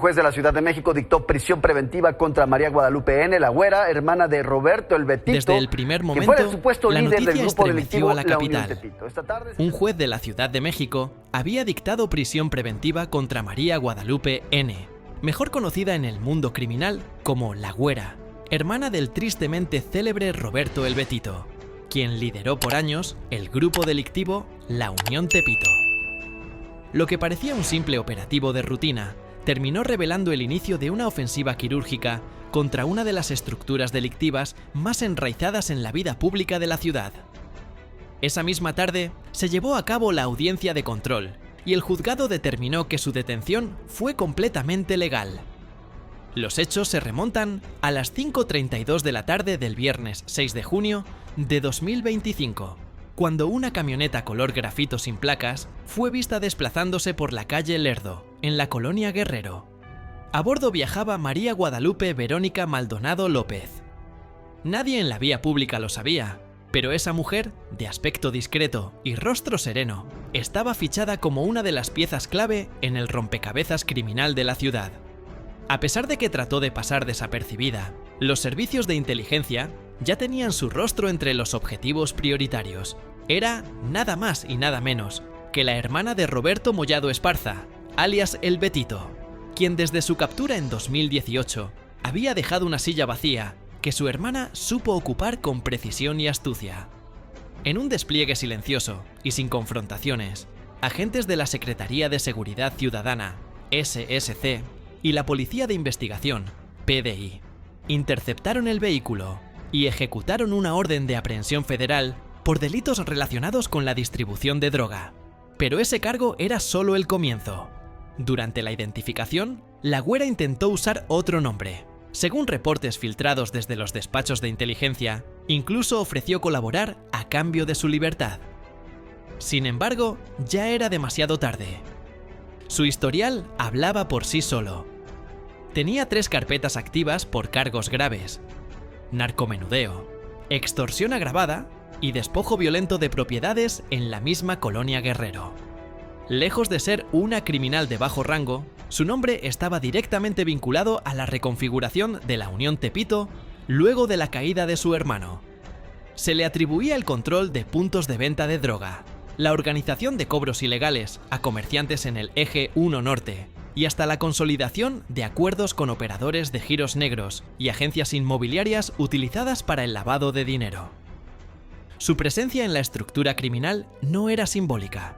juez de la Ciudad de México dictó prisión preventiva contra María Guadalupe N., la güera, hermana de Roberto el Betito, Desde el primer momento, que fue el supuesto la líder del noticia grupo estremeció delictivo a la La Unión capital. Tepito. Esta tarde... Un juez de la Ciudad de México había dictado prisión preventiva contra María Guadalupe N., mejor conocida en el mundo criminal como la güera, hermana del tristemente célebre Roberto el Betito, quien lideró por años el grupo delictivo La Unión Tepito. Lo que parecía un simple operativo de rutina terminó revelando el inicio de una ofensiva quirúrgica contra una de las estructuras delictivas más enraizadas en la vida pública de la ciudad. Esa misma tarde se llevó a cabo la audiencia de control y el juzgado determinó que su detención fue completamente legal. Los hechos se remontan a las 5:32 de la tarde del viernes 6 de junio de 2025, cuando una camioneta color grafito sin placas fue vista desplazándose por la calle Lerdo, en la colonia Guerrero. A bordo viajaba María Guadalupe Verónica Maldonado López. Nadie en la vía pública lo sabía, pero esa mujer, de aspecto discreto y rostro sereno, estaba fichada como una de las piezas clave en el rompecabezas criminal de la ciudad. A pesar de que trató de pasar desapercibida, los servicios de inteligencia ya tenían su rostro entre los objetivos prioritarios. Era nada más y nada menos que la hermana de Roberto Mollado Esparza, alias El Betito, quien desde su captura en 2018 había dejado una silla vacía que su hermana supo ocupar con precisión y astucia. En un despliegue silencioso y sin confrontaciones, agentes de la Secretaría de Seguridad Ciudadana, SSC, y la Policía de Investigación, PDI, interceptaron el vehículo y ejecutaron una orden de aprehensión federal por delitos relacionados con la distribución de droga. Pero ese cargo era solo el comienzo. Durante la identificación, la güera intentó usar otro nombre. Según reportes filtrados desde los despachos de inteligencia, incluso ofreció colaborar a cambio de su libertad. Sin embargo, ya era demasiado tarde. Su historial hablaba por sí solo. Tenía 3 carpetas activas por cargos graves: narcomenudeo, extorsión agravada y despojo violento de propiedades en la misma colonia Guerrero. Lejos de ser una criminal de bajo rango, su nombre estaba directamente vinculado a la reconfiguración de la Unión Tepito luego de la caída de su hermano. Se le atribuía el control de puntos de venta de droga, la organización de cobros ilegales a comerciantes en el Eje 1 Norte y hasta la consolidación de acuerdos con operadores de giros negros y agencias inmobiliarias utilizadas para el lavado de dinero. Su presencia en la estructura criminal no era simbólica.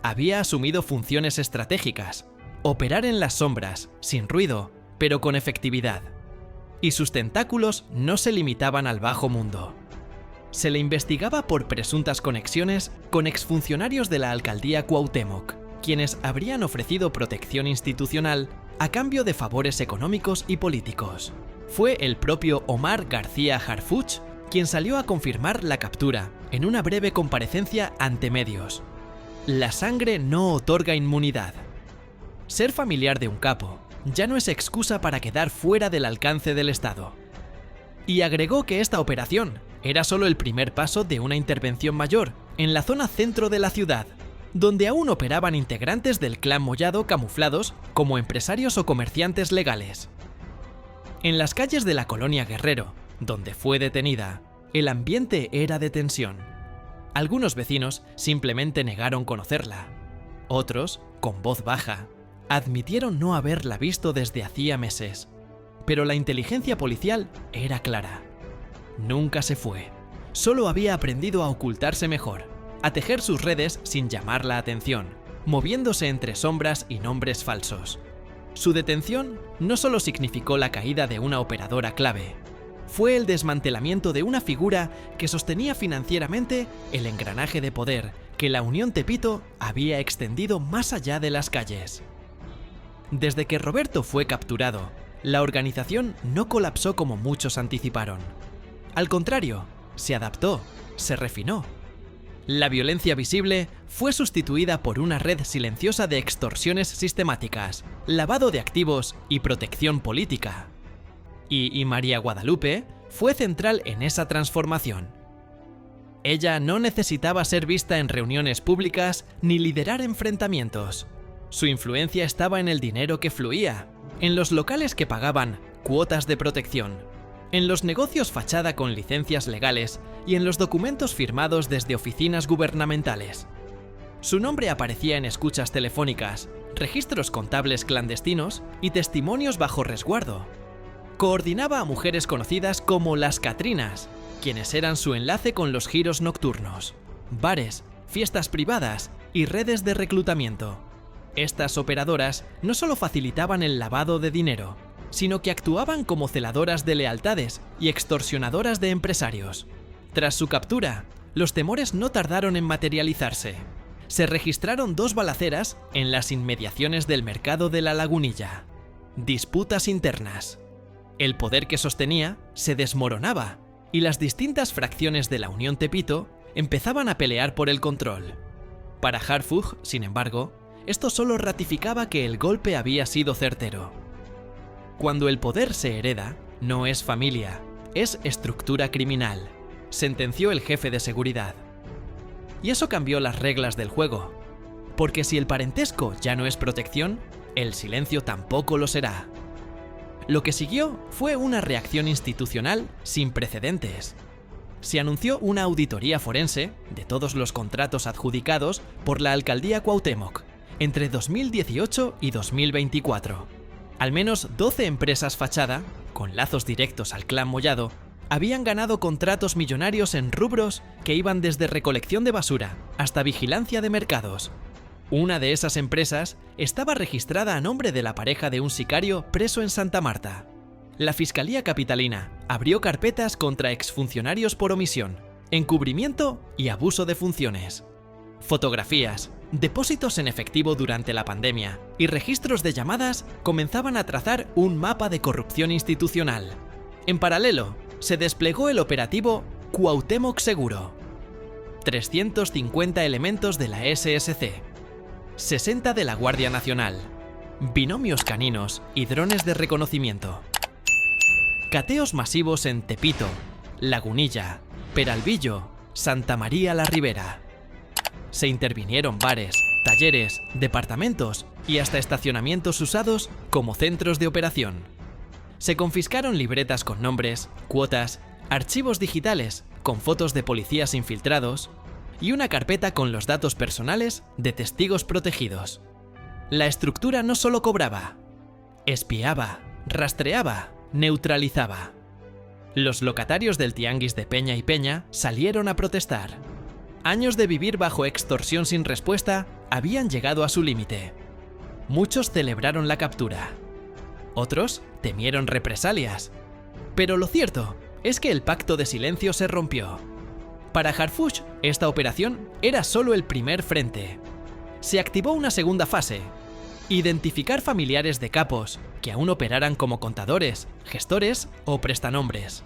Había asumido funciones estratégicas: operar en las sombras, sin ruido, pero con efectividad. Y sus tentáculos no se limitaban al bajo mundo. Se le investigaba por presuntas conexiones con exfuncionarios de la alcaldía Cuauhtémoc, quienes habrían ofrecido protección institucional a cambio de favores económicos y políticos. Fue el propio Omar García Harfuch quien salió a confirmar la captura en una breve comparecencia ante medios. La sangre no otorga inmunidad. Ser familiar de un capo ya no es excusa para quedar fuera del alcance del Estado. Y agregó que esta operación era solo el primer paso de una intervención mayor en la zona centro de la ciudad, donde aún operaban integrantes del clan Mollado camuflados como empresarios o comerciantes legales. En las calles de la colonia Guerrero, donde fue detenida, el ambiente era de tensión. Algunos vecinos simplemente negaron conocerla. Otros, con voz baja, admitieron no haberla visto desde hacía meses. Pero la inteligencia policial era clara. Nunca se fue. Solo había aprendido a ocultarse mejor, a tejer sus redes sin llamar la atención, moviéndose entre sombras y nombres falsos. Su detención no solo significó la caída de una operadora clave, fue el desmantelamiento de una figura que sostenía financieramente el engranaje de poder que la Unión Tepito había extendido más allá de las calles. Desde que Roberto fue capturado, la organización no colapsó como muchos anticiparon. Al contrario, se adaptó, se refinó. La violencia visible fue sustituida por una red silenciosa de extorsiones sistemáticas, lavado de activos y protección política. Y María Guadalupe fue central en esa transformación. Ella no necesitaba ser vista en reuniones públicas ni liderar enfrentamientos. Su influencia estaba en el dinero que fluía, en los locales que pagaban cuotas de protección, en los negocios fachada con licencias legales y en los documentos firmados desde oficinas gubernamentales. Su nombre aparecía en escuchas telefónicas, registros contables clandestinos y testimonios bajo resguardo. Coordinaba a mujeres conocidas como las Catrinas, quienes eran su enlace con los giros nocturnos, bares, fiestas privadas y redes de reclutamiento. Estas operadoras no solo facilitaban el lavado de dinero, sino que actuaban como celadoras de lealtades y extorsionadoras de empresarios. Tras su captura, los temores no tardaron en materializarse. Se registraron 2 balaceras en las inmediaciones del mercado de La Lagunilla. Disputas internas. El poder que sostenía se desmoronaba y las distintas fracciones de la Unión Tepito empezaban a pelear por el control. Para Harfuch, sin embargo, esto solo ratificaba que el golpe había sido certero. Cuando el poder se hereda, no es familia, es estructura criminal, sentenció el jefe de seguridad. Y eso cambió las reglas del juego, porque si el parentesco ya no es protección, el silencio tampoco lo será. Lo que siguió fue una reacción institucional sin precedentes. Se anunció una auditoría forense de todos los contratos adjudicados por la alcaldía Cuauhtémoc entre 2018 y 2024. Al menos 12 empresas fachada, con lazos directos al clan Mollado, habían ganado contratos millonarios en rubros que iban desde recolección de basura hasta vigilancia de mercados. Una de esas empresas estaba registrada a nombre de la pareja de un sicario preso en Santa Marta. La Fiscalía Capitalina abrió carpetas contra exfuncionarios por omisión, encubrimiento y abuso de funciones. Fotografías, depósitos en efectivo durante la pandemia y registros de llamadas comenzaban a trazar un mapa de corrupción institucional. En paralelo, se desplegó el operativo Cuauhtémoc Seguro. 350 elementos de la SSC, 60 de la Guardia Nacional, binomios caninos y drones de reconocimiento. Cateos masivos en Tepito, Lagunilla, Peralvillo, Santa María la Ribera. Se intervinieron bares, talleres, departamentos y hasta estacionamientos usados como centros de operación. Se confiscaron libretas con nombres, cuotas, archivos digitales con fotos de policías infiltrados y una carpeta con los datos personales de testigos protegidos. La estructura no solo cobraba, espiaba, rastreaba, neutralizaba. Los locatarios del tianguis de Peña y Peña salieron a protestar. Años de vivir bajo extorsión sin respuesta habían llegado a su límite. Muchos celebraron la captura. Otros temieron represalias. Pero lo cierto es que el pacto de silencio se rompió. Para Harfuch, esta operación era solo el primer frente. Se activó una segunda fase: identificar familiares de capos que aún operaran como contadores, gestores o prestanombres.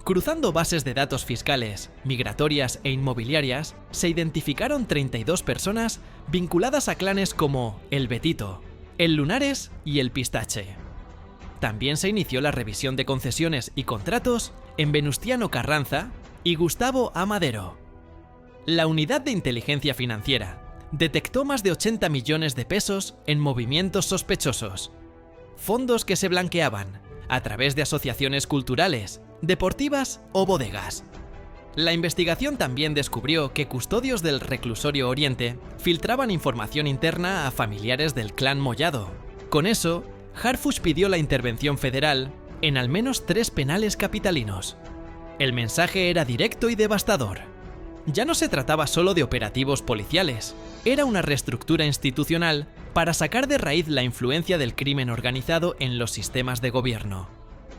Cruzando bases de datos fiscales, migratorias e inmobiliarias, se identificaron 32 personas vinculadas a clanes como El Betito, El Lunares y El Pistache. También se inició la revisión de concesiones y contratos en Venustiano Carranza y Gustavo A. Madero. La unidad de inteligencia financiera detectó más de 80 millones de pesos en movimientos sospechosos, fondos que se blanqueaban a través de asociaciones culturales, deportivas o bodegas. La investigación también descubrió que custodios del reclusorio Oriente filtraban información interna a familiares del clan Mollado. Con eso, Harfuch pidió la intervención federal en al menos 3 penales capitalinos. El mensaje era directo y devastador. Ya no se trataba solo de operativos policiales, era una reestructura institucional para sacar de raíz la influencia del crimen organizado en los sistemas de gobierno.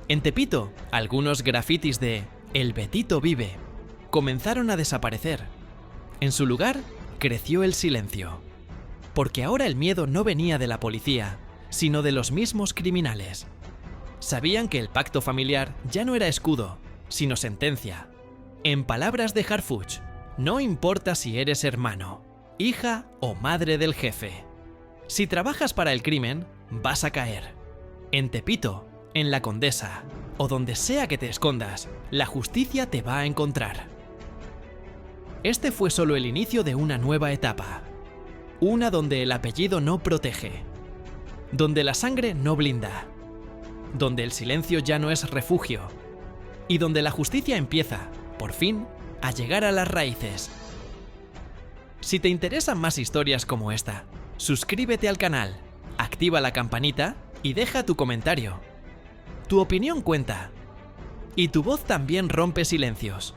En Tepito, algunos grafitis de El Betito vive comenzaron a desaparecer. En su lugar, creció el silencio. Porque ahora el miedo no venía de la policía, sino de los mismos criminales. Sabían que el pacto familiar ya no era escudo, sino sentencia. En palabras de Harfuch, no importa si eres hermano, hija o madre del jefe. Si trabajas para el crimen, vas a caer. En Tepito, en La Condesa, o donde sea que te escondas, la justicia te va a encontrar. Este fue solo el inicio de una nueva etapa. Una donde el apellido no protege. donde la sangre no blinda, donde el silencio ya no es refugio y donde la justicia empieza, por fin, a llegar a las raíces. Si te interesan más historias como esta, suscríbete al canal, activa la campanita y deja tu comentario. Tu opinión cuenta. Y tu voz también rompe silencios.